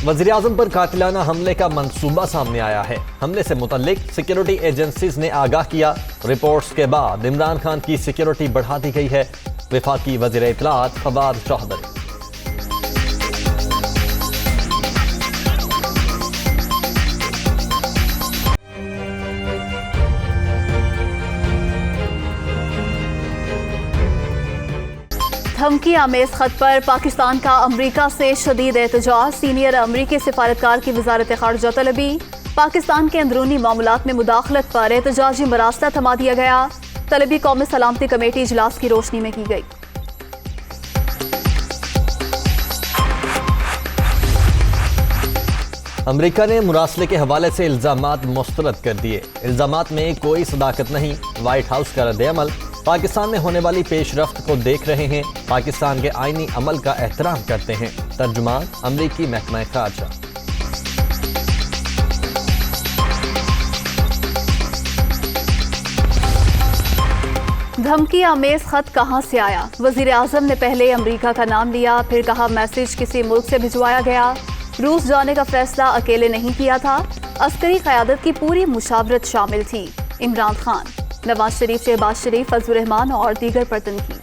वज़ीर-ए-आज़म पर कातिलाना हमले का मंसूबा सामने आया है। हमले से मुतल्लिक सिक्योरिटी एजेंसीज ने आगाह किया। रिपोर्ट्स के बाद इमरान खान की सिक्योरिटी बढ़ा दी गई है। वफाकी वज़ीर इत्तलात फवाद चौधरी। धमकी आमेज खत पर पाकिस्तान का अमरीका से शदीद एहतजाज। सीनियर अमरीकी सिफारतकार की वजारत खारजा तलबी। पाकिस्तान के अंदरूनी मामलात में मुदाखलत पर एहतजाजी मरासला थमा दिया गया। तलबी कौमी सलामती कमेटी इजलास की रोशनी में की गई। अमरीका ने मुरासले के हवाले से इल्जामात मुस्तरद कर दिए। इल्जामात में कोई सदाकत नहीं। व्हाइट हाउस का रद्द-ए-अमल। पाकिस्तान में होने वाली पेशरफ्त को देख रहे हैं। पाकिस्तान के आईनी अमल का एहतराम करते हैं। तर्जुमान अमरीकी महकमा खारजा। धमकी आमेज खत कहां से आया? वजीर आजम ने पहले अमरीका का नाम लिया, फिर कहा मैसेज किसी मुल्क से भिजवाया गया। रूस जाने का फैसला अकेले नहीं किया था। अस्करी क़यादत की पूरी मुशावरत शामिल थी। इमरान खान, नवाज शरीफ, शहबाज शरीफ, फजलुर रहमान और दीगर पर तनकीद।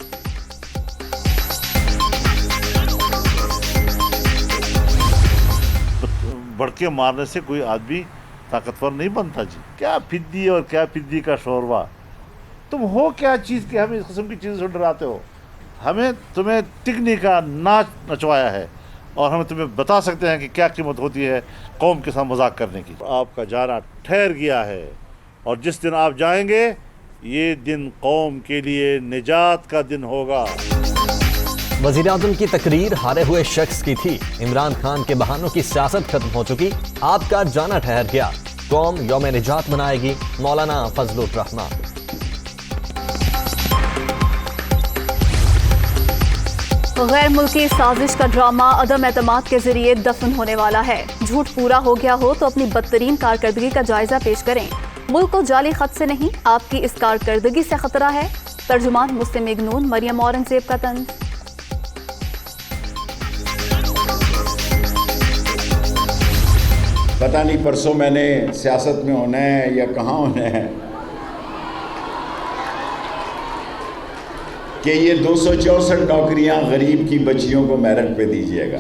भड़के मारने से कोई आदमी ताकतवर नहीं बनता जी। क्या फिद्दी और क्या फिद्दी का शोरबा। तुम हो क्या चीज़ के हमें इस किस्म की चीज़ों से डराते हो? हमें तुम्हें टिकने का नाच नचवाया है और हम तुम्हें बता सकते हैं कि क्या कीमत होती है कौम के साथ मजाक करने की। आपका जाना ठहर गया है और जिस दिन आप जाएंगे ये दिन कौम के लिए निजात का दिन होगा। वज़ीर-ए-आज़म की तकरीर हारे हुए शख्स की थी। इमरान खान के बहानों की सियासत खत्म हो चुकी। आपका जाना ठहर गया। कौम यौम निजात मनाएगी। मौलाना फजलुर रहमान। गैर मुल्की साजिश का ड्रामा अदम एतमाद के जरिए दफन होने वाला है। झूठ पूरा हो गया हो तो अपनी बदतरीन कारकर्दगी का जायजा पेश करें। मुल्क को जाली खत से नहीं, आपकी इस कारकर्दगी से खतरा है। तर्जुमान मुस्लिम इग्नून मरियम औरंगजेब का तंज। पता नहीं परसों मैंने सियासत में होना है या कहाँ होना है कि ये 264 नौकरियां गरीब की बच्चियों को मेरिट पे दीजिएगा।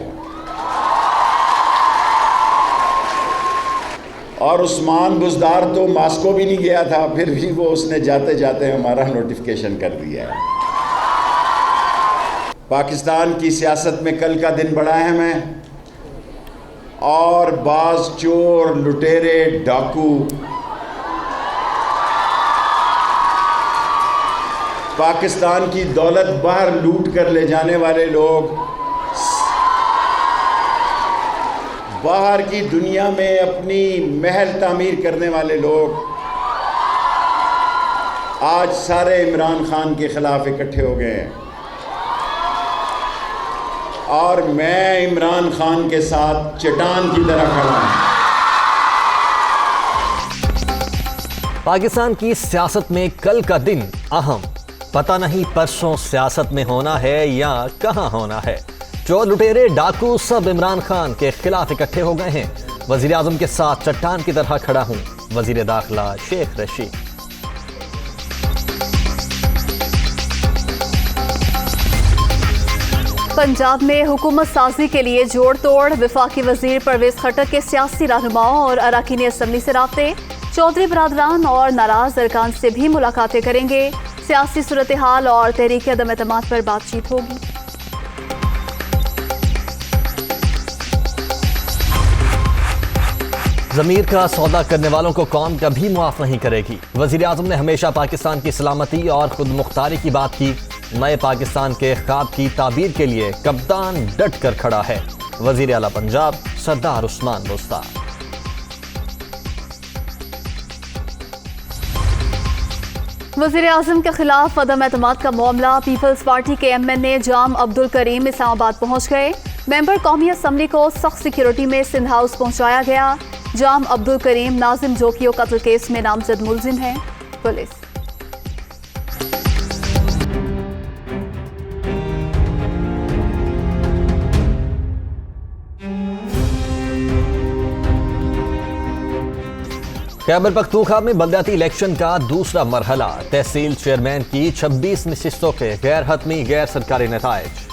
और उस्मान बुज़दार तो मास्को भी नहीं गया था, फिर भी वो उसने जाते जाते हमारा नोटिफिकेशन कर दिया है। पाकिस्तान की सियासत में कल का दिन बड़ा अहम है और बाज चोर, लुटेरे, डाकू पाकिस्तान की दौलत बाहर लूट कर ले जाने वाले लोग, बाहर की दुनिया में अपनी महल तामीर करने वाले लोग आज सारे इमरान खान के खिलाफ इकट्ठे हो गए हैं और मैं इमरान खान के साथ चट्टान की तरह खड़ा हूं। पाकिस्तान की सियासत में कल का दिन अहम। पता नहीं परसों सियासत में होना है या कहां होना है। जो लुटेरे डाकू सब इमरान खान के खिलाफ इकट्ठे हो गए हैं। वजीर आजम के साथ चट्टान की तरह खड़ा हूं। वजीर दाखिला शेख रशीद। पंजाब में हुकूमत साजी के लिए जोड़ तोड़। वफाकी वजीर परवेज खट्टर के सियासी रहनुमाओं और अरकान असम्बली से राब्ते। चौधरी बरादरान और नाराज अरकान से भी मुलाकातें करेंगे। सियासी सूरत हाल और तहरीक अदम एतमाद पर बातचीत होगी। ज़मीर का सौदा करने वालों को कौम कभी मुआफ नहीं करेगी। वज़ीर आज़म ने हमेशा पाकिस्तान की सलामती और खुद मुख्तारी की बात की। नए पाकिस्तान के ख्वाब की ताबीर के लिए कप्तान डट कर खड़ा है। वज़ीर आला पंजाब सरदार उस्मान बुस्ता। वज़ीर आज़म के खिलाफ अदम एतमाद का मामला। पीपल्स पार्टी के MNA जाम अब्दुल करीम इस्लामाबाद पहुंच गए। मेंबर कौमी असम्बली को सख्त सिक्योरिटी में सिंध हाउस पहुंचाया गया। जाम अब्दुल करीम नाजिम जोकियो कत्ल केस में नामजद मुलजिम है। पुलिस खैबर पख्तूनख्वा में बलदियाती इलेक्शन का दूसरा मरहला, तहसील चेयरमैन की 26 नशिस्तों के गैर हतमी गैर सरकारी नताइज।